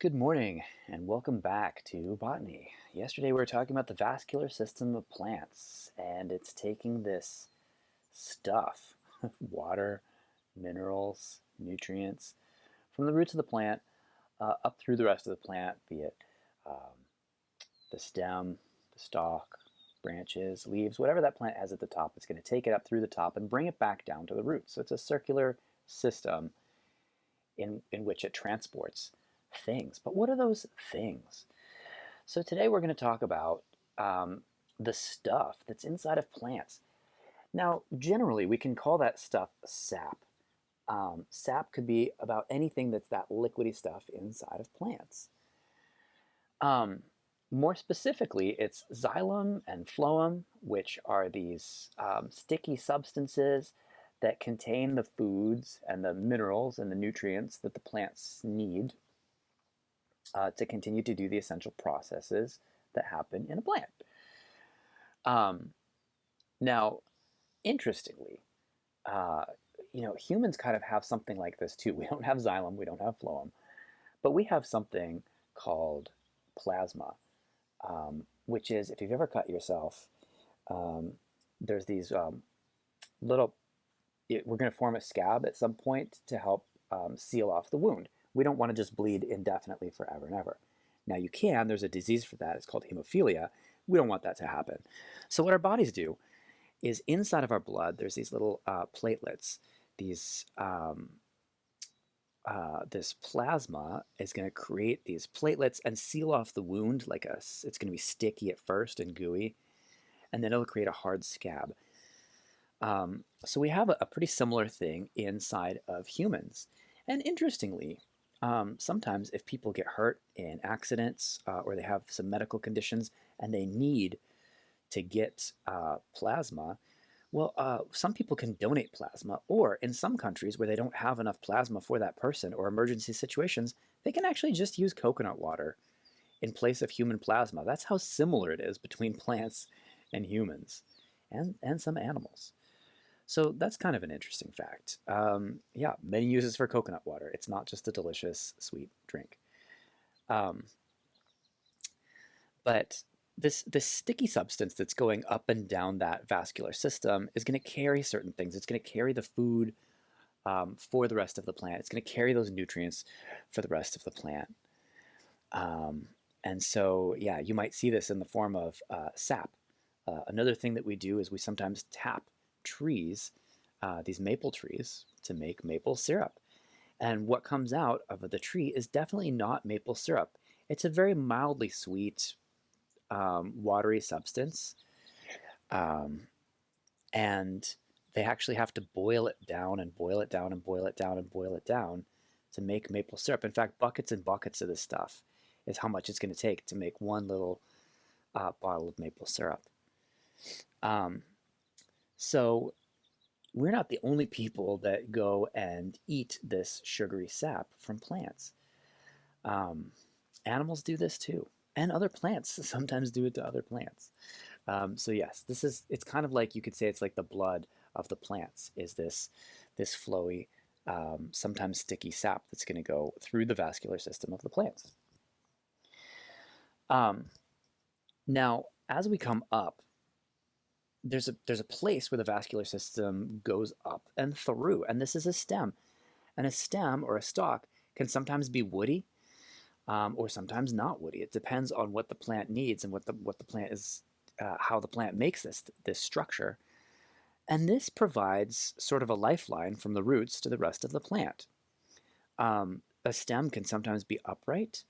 Good morning and welcome back to Botany. Yesterday we were talking about the vascular system of plants, and it's taking this stuff, water, minerals, nutrients, from the roots of the plant up through the rest of the plant, be it um, the stem, the stalk, branches, leaves, whatever that plant has at the top. It's going to take it up through the top and bring it back down to the roots. So it's a circular system in which it transports things. But what are those things? So today we're going to talk about the stuff that's inside of plants. Now, generally, we can call that stuff sap. Sap could be about anything that's that liquidy stuff inside of plants. More specifically, it's xylem and phloem, which are these sticky substances that contain the foods and the minerals and the nutrients that the plants need to continue to do the essential processes that happen in a plant. Now, interestingly, humans kind of have something like this too. We don't have xylem, we don't have phloem, but we have something called plasma, which is, if you've ever cut yourself, there's these little, we're going to form a scab at some point to help seal off the wound. We don't want to just bleed indefinitely forever and ever. Now you can, there's a disease for that, it's called hemophilia. We don't want that to happen. So what our bodies do is, inside of our blood, there's these little platelets. These, this plasma is going to create these platelets and seal off the wound. It's going to be sticky at first and gooey, and then it'll create a hard scab. So we have a pretty similar thing inside of humans. And interestingly, sometimes if people get hurt in accidents or they have some medical conditions and they need to get plasma, well, some people can donate plasma, or in some countries where they don't have enough plasma for that person or emergency situations, they can actually just use coconut water in place of human plasma. That's how similar it is between plants and humans and some animals. So that's kind of an interesting fact. Yeah, many uses for coconut water. It's not just a delicious, sweet drink. But this sticky substance that's going up and down that vascular system is going to carry certain things. It's going to carry the food for the rest of the plant. It's going to carry those nutrients for the rest of the plant. And so, yeah, you might see this in the form of sap. Another thing that we do is we sometimes tap trees, these maple trees, to make maple syrup. And what comes out of the tree is definitely not maple syrup. It's a very mildly sweet, watery substance. And they actually have to boil it down and boil it down and boil it down and boil it down to make maple syrup. In fact, buckets and buckets of this stuff is how much it's going to take to make one little bottle of maple syrup. So we're not the only people that go and eat this sugary sap from plants. Animals do this too, and other plants sometimes do it to other plants. So yes, it's kind of like, you could say it's like the blood of the plants, is this flowy, sometimes sticky sap that's going to go through the vascular system of the plants. Now, as we come up, there's a place where the vascular system goes up and through, and this is a stem. And a stem or a stalk can sometimes be woody, or sometimes not woody. It depends on what the plant needs and what the plant is, how the plant makes this structure. And this provides sort of a lifeline from the roots to the rest of the plant. A stem can sometimes be upright.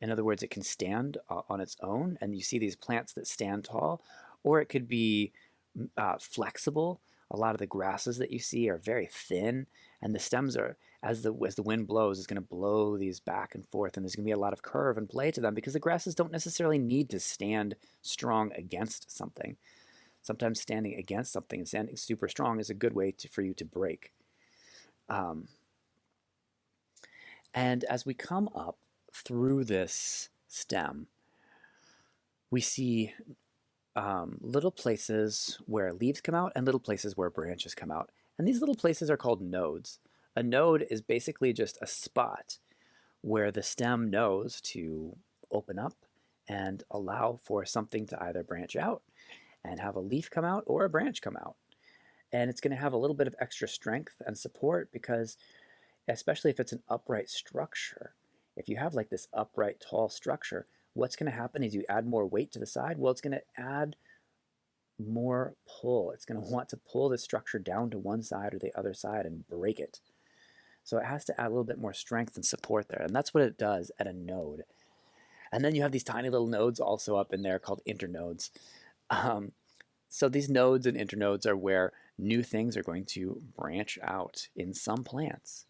In other words, it can stand on its own, and you see these plants that stand tall, or it could be flexible. A lot of the grasses that you see are very thin, and the stems are, as the wind blows, is going to blow these back and forth, and there's going to be a lot of curve and play to them because the grasses don't necessarily need to stand strong against something. Sometimes standing against something and standing super strong is a good way for you to break. And as we come up through this stem, we see little places where leaves come out and little places where branches come out. And these little places are called nodes. A node is basically just a spot where the stem knows to open up and allow for something to either branch out and have a leaf come out or a branch come out. And it's going to have a little bit of extra strength and support because, especially if it's an upright structure, if you have like this upright, tall structure, what's going to happen is you add more weight to the side. Well, it's going to add more pull. It's going to want to pull the structure down to one side or the other side and break it. So it has to add a little bit more strength and support there. And that's what it does at a node. And then you have these tiny little nodes also up in there called internodes. So these nodes and internodes are where new things are going to branch out in some plants.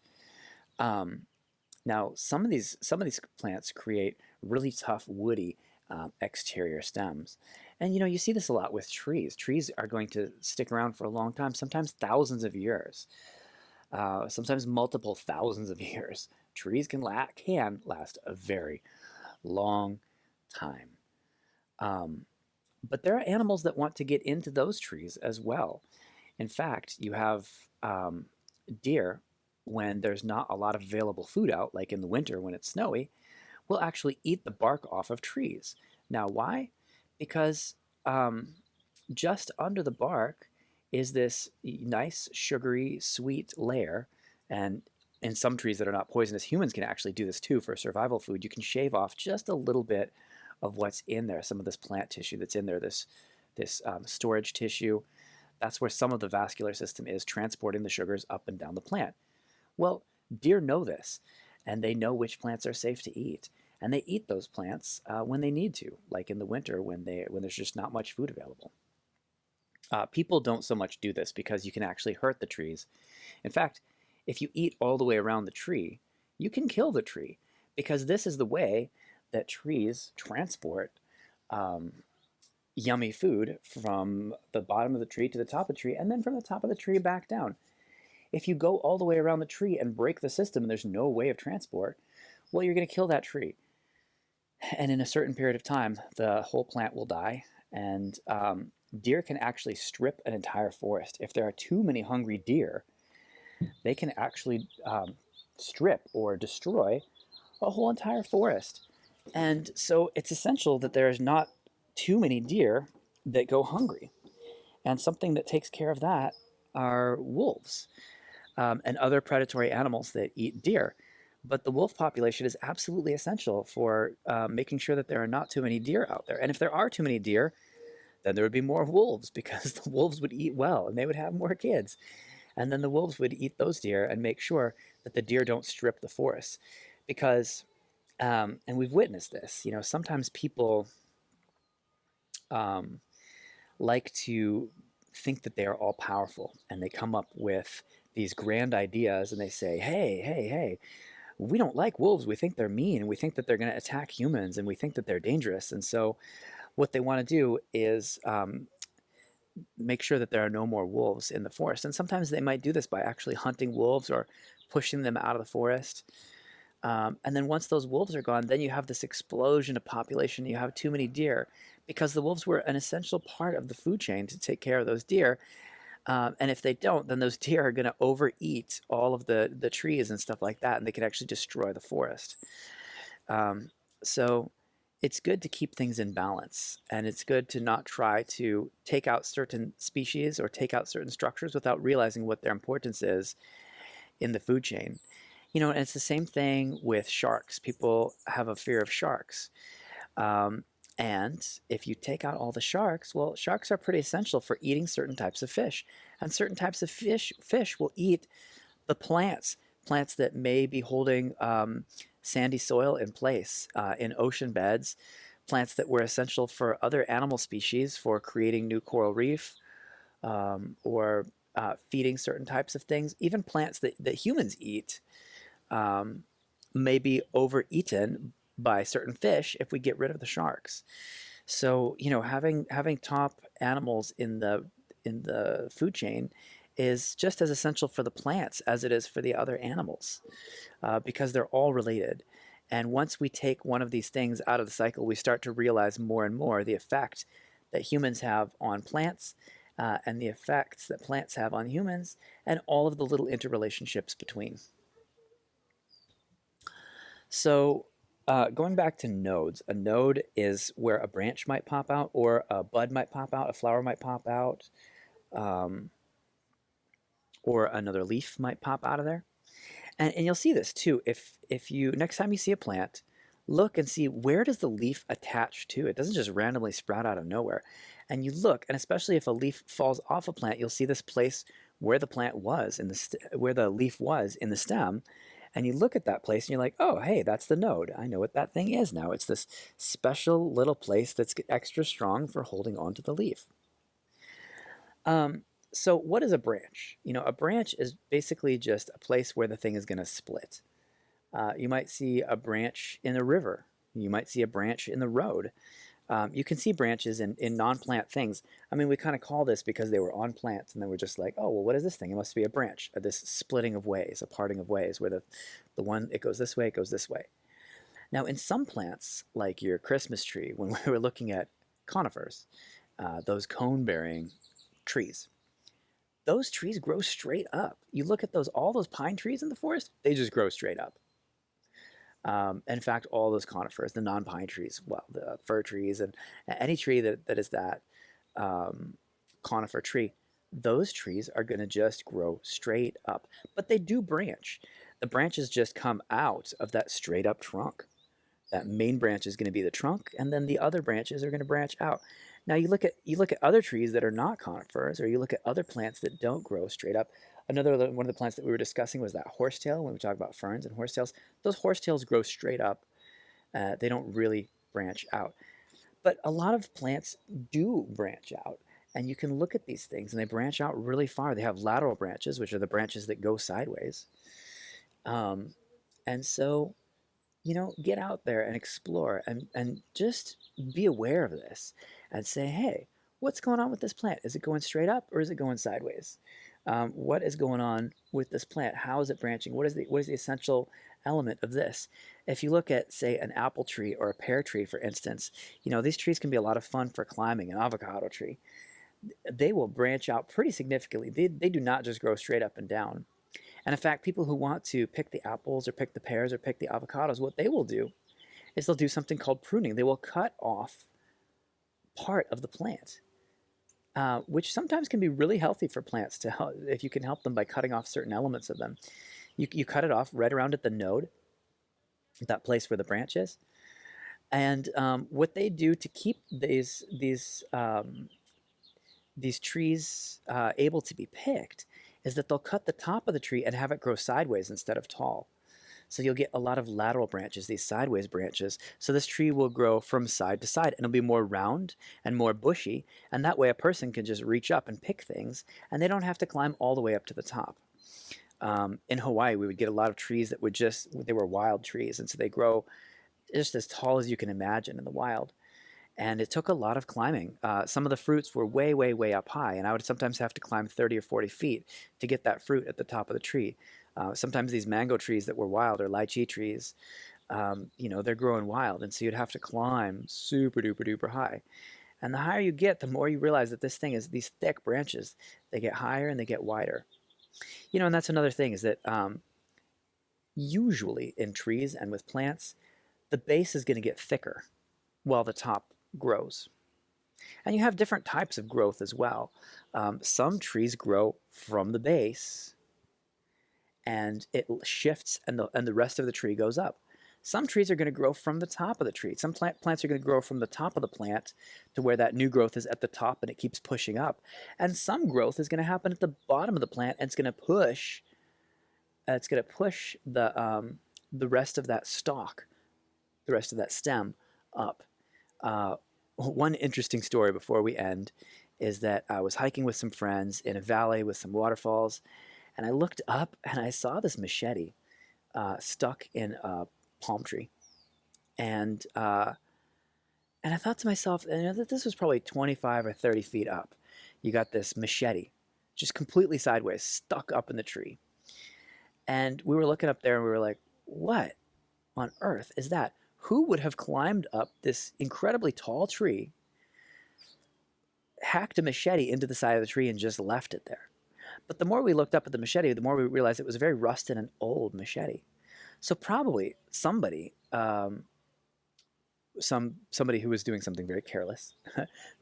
Now, some of these plants create really tough, woody exterior stems. And you see this a lot with trees. Trees are going to stick around for a long time, sometimes thousands of years, sometimes multiple thousands of years. Trees can last a very long time. But there are animals that want to get into those trees as well. In fact, you have deer, when there's not a lot of available food out, like in the winter when it's snowy, will actually eat the bark off of trees. Now, why? Because just under the bark is this nice, sugary, sweet layer. And in some trees that are not poisonous, humans can actually do this too for survival food. You can shave off just a little bit of what's in there, some of this plant tissue that's in there, this storage tissue. That's where some of the vascular system is, transporting the sugars up and down the plant. Well, deer know this, and they know which plants are safe to eat. And they eat those plants when they need to, like in the winter when there's just not much food available. People don't so much do this because you can actually hurt the trees. In fact, if you eat all the way around the tree, you can kill the tree, because this is the way that trees transport yummy food from the bottom of the tree to the top of the tree, and then from the top of the tree back down. If you go all the way around the tree and break the system and there's no way of transport, well, you're going to kill that tree. And in a certain period of time, the whole plant will die. And deer can actually strip an entire forest. If there are too many hungry deer, they can actually strip or destroy a whole entire forest. And so it's essential that there's not too many deer that go hungry. And something that takes care of that are wolves and other predatory animals that eat deer. But the wolf population is absolutely essential for making sure that there are not too many deer out there. And if there are too many deer, then there would be more wolves, because the wolves would eat well and they would have more kids. And then the wolves would eat those deer and make sure that the deer don't strip the forest. Because, and we've witnessed this, sometimes people like to think that they are all powerful, and they come up with these grand ideas and they say, hey, we don't like wolves. We think they're mean. We think that they're going to attack humans, and we think that they're dangerous. And so what they want to do is make sure that there are no more wolves in the forest. And sometimes they might do this by actually hunting wolves or pushing them out of the forest. And then once those wolves are gone, then you have this explosion of population. You have too many deer, because the wolves were an essential part of the food chain to take care of those deer. And if they don't, then those deer are going to overeat all of the trees and stuff like that, and they could actually destroy the forest. So it's good to keep things in balance, and it's good to not try to take out certain species or take out certain structures without realizing what their importance is in the food chain. And it's the same thing with sharks. People have a fear of sharks. And if you take out all the sharks, well, sharks are pretty essential for eating certain types of fish. And certain types of fish will eat the plants that may be holding sandy soil in place in ocean beds, plants that were essential for other animal species for creating new coral reef, or feeding certain types of things. Even plants that humans eat may be overeaten by certain fish if we get rid of the sharks. So having top animals in the food chain is just as essential for the plants as it is for the other animals, because they're all related. And once we take one of these things out of the cycle, we start to realize more and more the effect that humans have on plants, and the effects that plants have on humans, and all of the little interrelationships between. So, going back to nodes, a node is where a branch might pop out, or a bud might pop out, a flower might pop out, um, or another leaf might pop out of there. And you'll see this too. If you next time you see a plant, look and see where does the leaf attach to. It doesn't just randomly sprout out of nowhere. And you look, and especially if a leaf falls off a plant, you'll see this place where the plant was in the where the leaf was in the stem. And you look at that place and you're like, oh, hey, that's the node. I know what that thing is now. It's this special little place that's extra strong for holding on to the leaf. Um, so what is a branch? A branch is basically just a place where the thing is going to split. You might see a branch in a river. You might see a branch in the road. You can see branches in non-plant things. I mean, we kind of call this because they were on plants, and then we're just like, oh, well, what is this thing? It must be a branch, this splitting of ways, a parting of ways, where the one, it goes this way, it goes this way. Now, in some plants, like your Christmas tree, when we were looking at conifers, those cone-bearing trees, those trees grow straight up. You look at all those pine trees in the forest, they just grow straight up. In fact, all those conifers, the non-pine trees, well, the fir trees, and any tree that is that conifer tree, those trees are going to just grow straight up. But they do branch. The branches just come out of that straight up trunk. That main branch is going to be the trunk, and then the other branches are going to branch out. Now you look at other trees that are not conifers, or you look at other plants that don't grow straight up. Another one of the plants that we were discussing was that horsetail. When we talk about ferns and horsetails, those horsetails grow straight up. They don't really branch out. But a lot of plants do branch out, and you can look at these things, and they branch out really far. They have lateral branches, which are the branches that go sideways. And so get out there and explore, and just be aware of this and say, hey, what's going on with this plant? Is it going straight up or is it going sideways? What is going on with this plant? How is it branching? What is the essential element of this? If you look at, say, an apple tree or a pear tree, for instance, these trees can be a lot of fun for climbing. An avocado tree, they will branch out pretty significantly. They do not just grow straight up and down. And in fact, people who want to pick the apples or pick the pears or pick the avocados, what they will do is they'll do something called pruning. They will cut off part of the plant, which sometimes can be really healthy for plants to help, if you can help them by cutting off certain elements of them. You cut it off right around at the node, that place where the branch is. And what they do to keep these trees able to be picked is that they'll cut the top of the tree and have it grow sideways instead of tall. So you'll get a lot of lateral branches, these sideways branches. So this tree will grow from side to side, and it'll be more round and more bushy. And that way a person can just reach up and pick things, and they don't have to climb all the way up to the top. In Hawaii, we would get a lot of trees that they were wild trees. And so they grow just as tall as you can imagine in the wild. And it took a lot of climbing. Some of the fruits were way, way, way up high, and I would sometimes have to climb 30 or 40 feet to get that fruit at the top of the tree. Sometimes these mango trees that were wild, or lychee trees, they're growing wild, and so you'd have to climb super duper duper high. And the higher you get, the more you realize that this thing is these thick branches. They get higher and they get wider. And that's another thing, is that usually in trees and with plants, the base is going to get thicker while the top grows. And you have different types of growth as well. Some trees grow from the base and it shifts, and the rest of the tree goes up. Some trees are going to grow from the top of the tree. Some plants are going to grow from the top of the plant to where that new growth is at the top and it keeps pushing up. And some growth is going to happen at the bottom of the plant, and it's going to push the rest of that stalk, the rest of that stem up. One interesting story before we end is that I was hiking with some friends in a valley with some waterfalls, and I looked up and I saw this machete stuck in a palm tree. And I thought to myself, that this was probably 25 or 30 feet up. You got this machete just completely sideways, stuck up in the tree. And we were looking up there and we were like, what on earth is that? Who would have climbed up this incredibly tall tree, hacked a machete into the side of the tree, and just left it there? But the more we looked up at the machete, the more we realized it was a very rusted and old machete. So probably somebody who was doing something very careless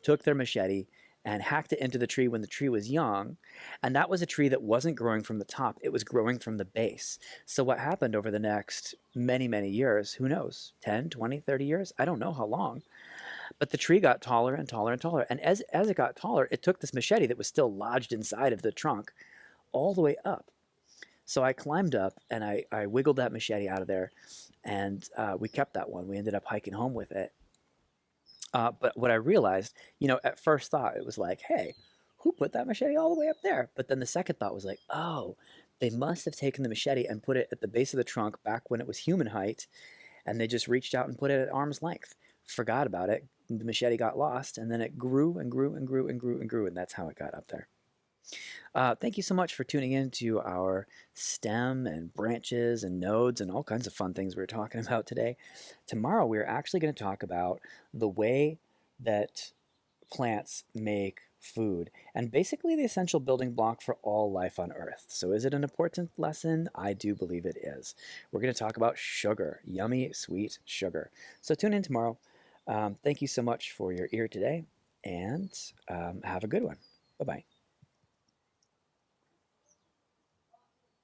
took their machete and hacked it into the tree when the tree was young. And that was a tree that wasn't growing from the top, it was growing from the base. So what happened over the next many, many years, who knows, 10, 20, 30 years? I don't know how long. But the tree got taller and taller and taller. And as it got taller, it took this machete that was still lodged inside of the trunk all the way up. So I climbed up and I wiggled that machete out of there, and we kept that one. We ended up hiking home with it. But what I realized, at first thought, it was like, hey, who put that machete all the way up there? But then the second thought was like, oh, they must have taken the machete and put it at the base of the trunk back when it was human height, and they just reached out and put it at arm's length. Forgot about it. The machete got lost, and then it grew and grew and grew and grew and grew, and that's how it got up there. Thank you so much for tuning in to our stem and branches and nodes and all kinds of fun things we were talking about today. Tomorrow, we're actually going to talk about the way that plants make food and basically the essential building block for all life on Earth. So, is it an important lesson? I do believe it is. We're going to talk about sugar, yummy, sweet sugar. So, tune in tomorrow. Thank you so much for your ear today, and have a good one. Bye bye.